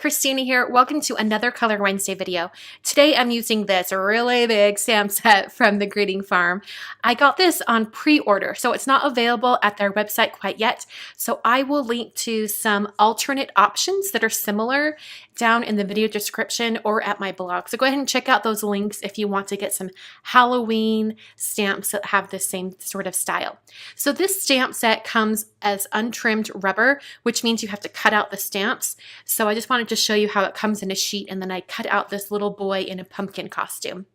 Christina here. Welcome to another Color Wednesday video. Today I'm using this really big stamp set from the Greeting Farm. I got this on pre-order, so it's not available at their website quite yet. So I will link to some alternate options that are similar down in the video description or at my blog. So go ahead and check out those links if you want to get some Halloween stamps that have the same sort of style. So this stamp set comes as untrimmed rubber, which means you have to cut out the stamps. So I just wanted to show you how it comes in a sheet, and then I cut out this little boy in a pumpkin costume.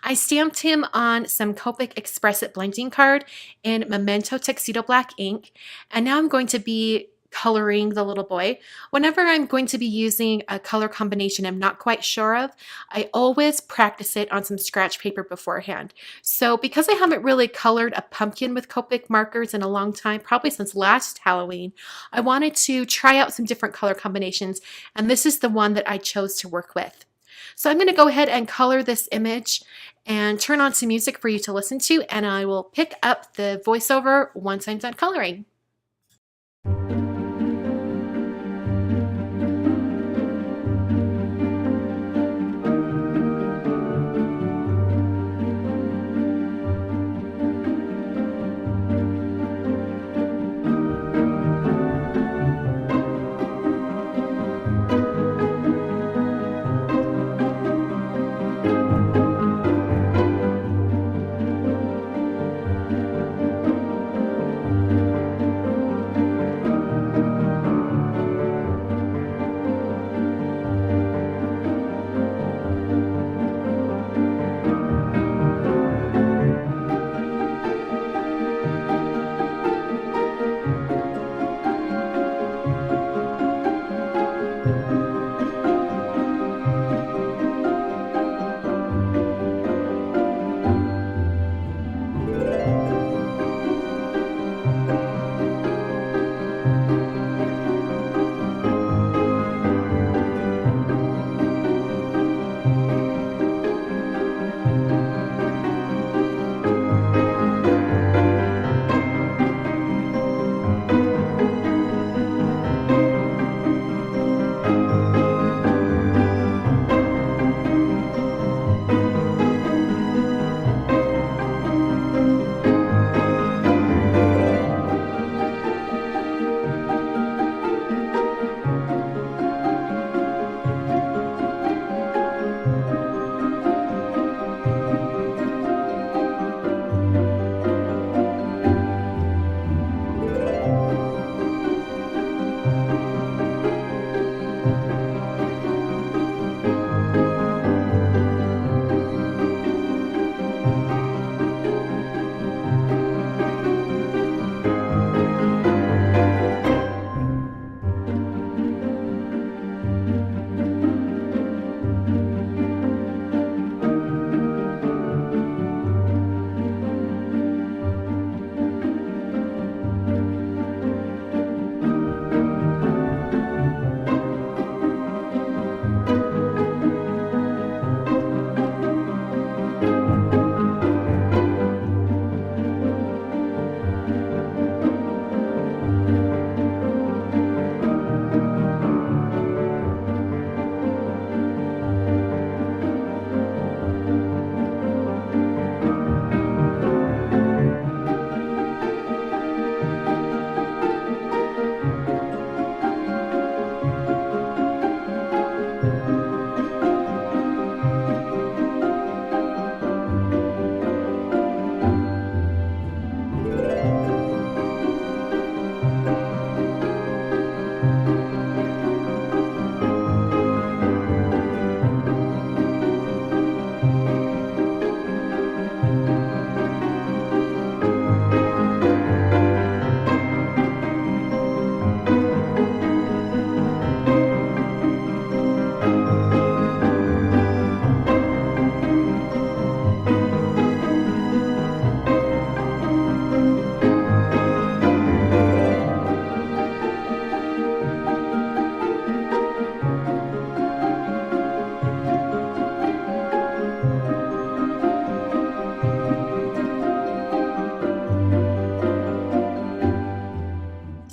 I stamped him on some Copic Express It blending card in Memento Tuxedo Black ink, and now I'm going to be coloring the little boy. Whenever I'm going to be using a color combination I'm not quite sure of, I always practice it on some scratch paper beforehand. So because I haven't really colored a pumpkin with Copic markers in a long time, probably since last Halloween, I wanted to try out some different color combinations, and this is the one that I chose to work with. So I'm going to go ahead and color this image and turn on some music for you to listen to, and I will pick up the voiceover once I'm done coloring.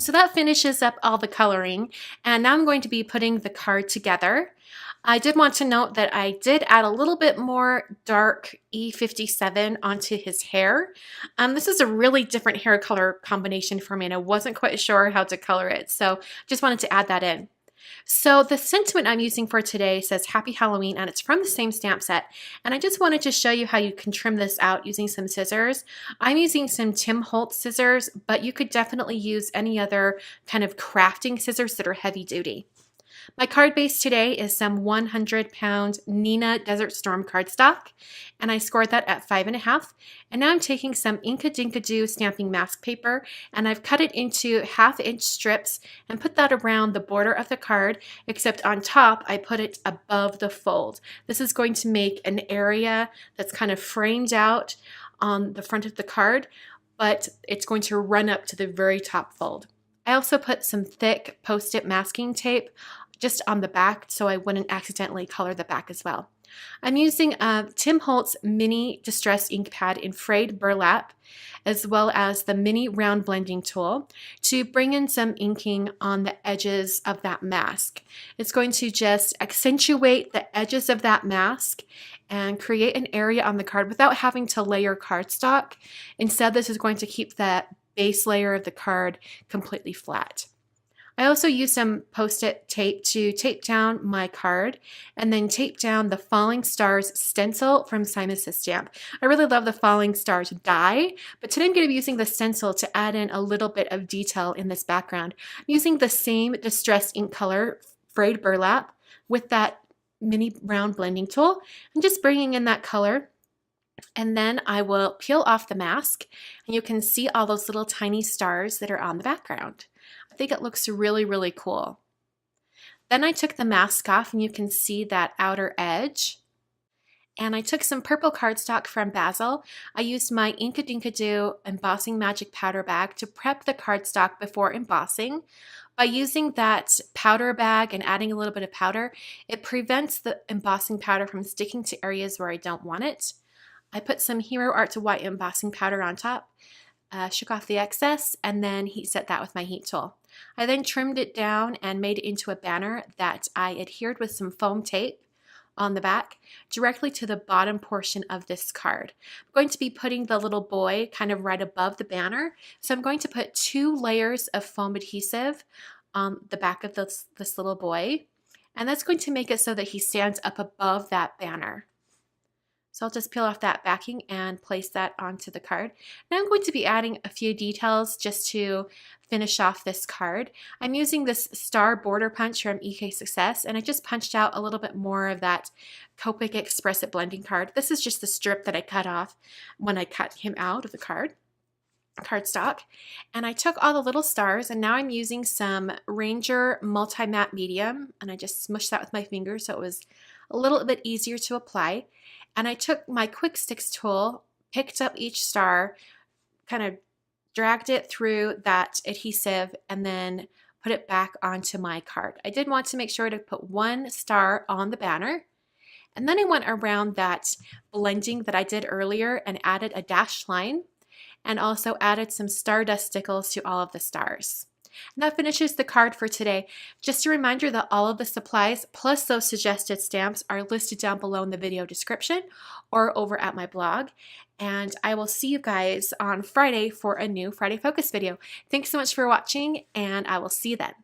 So that finishes up all the coloring, and now I'm going to be putting the card together. I did want to note that I did add a little bit more dark E57 onto his hair. This is a really different hair color combination for me, and I wasn't quite sure how to color it, so just wanted to add that in. So the sentiment I'm using for today says Happy Halloween, and it's from the same stamp set. And I just wanted to show you how you can trim this out using some scissors. I'm using some Tim Holtz scissors, but you could definitely use any other kind of crafting scissors that are heavy duty. My card base today is some 100-pound Nina Desert Storm cardstock, and I scored that at 5.5. And now I'm taking some Inka Dinka Doo stamping mask paper, and I've cut it into 1/2-inch strips and put that around the border of the card, except on top I put it above the fold. This is going to make an area that's kind of framed out on the front of the card, but it's going to run up to the very top fold. I also put some thick Post-it masking tape just on the back so I wouldn't accidentally color the back as well. I'm using a Tim Holtz mini distress ink pad in frayed burlap, as well as the mini round blending tool to bring in some inking on the edges of that mask. It's going to just accentuate the edges of that mask and create an area on the card without having to layer cardstock. Instead, this is going to keep that base layer of the card completely flat. I also used some Post-it tape to tape down my card and then tape down the Falling Stars stencil from Simon Says Stamp. I really love the Falling Stars die, but today I'm going to be using the stencil to add in a little bit of detail in this background. I'm using the same distress ink color, frayed burlap, with that mini round blending tool and just bringing in that color. And then I will peel off the mask, and you can see all those little tiny stars that are on the background. I think it looks really, really cool. Then I took the mask off, and you can see that outer edge. And I took some purple cardstock from Basil. I used my Inka Dinka Doo embossing magic powder bag to prep the cardstock before embossing. By using that powder bag and adding a little bit of powder, it prevents the embossing powder from sticking to areas where I don't want it. I put some Hero Art to White embossing powder on top, shook off the excess, and then heat set that with my heat tool. I then trimmed it down and made it into a banner that I adhered with some foam tape on the back directly to the bottom portion of this card. I'm going to be putting the little boy kind of right above the banner, so I'm going to put 2 layers of foam adhesive on the back of this little boy, and that's going to make it so that he stands up above that banner. So I'll just peel off that backing and place that onto the card. Now I'm going to be adding a few details just to finish off this card. I'm using this star border punch from EK Success, and I just punched out a little bit more of that Copic Express It blending card. This is just the strip that I cut off when I cut him out of the cardstock. And I took all the little stars, and now I'm using some Ranger Multi-Matte Medium, and I just smushed that with my fingers so it was a little bit easier to apply. And I took my Quick Sticks tool, picked up each star, kind of dragged it through that adhesive, and then put it back onto my card. I did want to make sure to put 1 star on the banner. And then I went around that blending that I did earlier and added a dashed line, and also added some Stardust stickles to all of the stars. And that finishes the card for today. Just a reminder that all of the supplies plus those suggested stamps are listed down below in the video description or over at my blog. And I will see you guys on Friday for a new Friday Focus video. Thanks so much for watching, and I will see you then.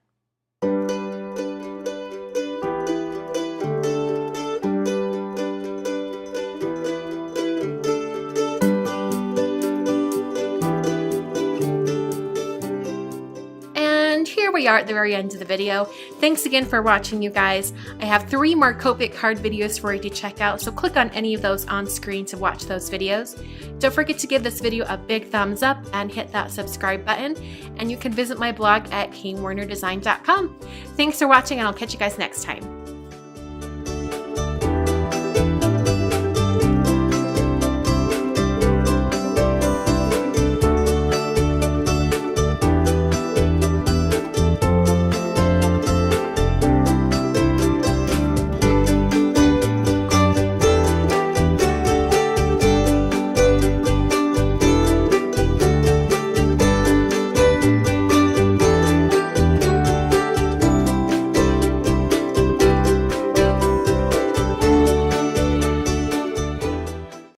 Here we are at the very end of the video. Thanks again for watching, you guys. I have 3 more Copic card videos for you to check out, so click on any of those on screen to watch those videos. Don't forget to give this video a big thumbs up and hit that subscribe button, and you can visit my blog at kingwarnerdesign.com. Thanks for watching, and I'll catch you guys next time.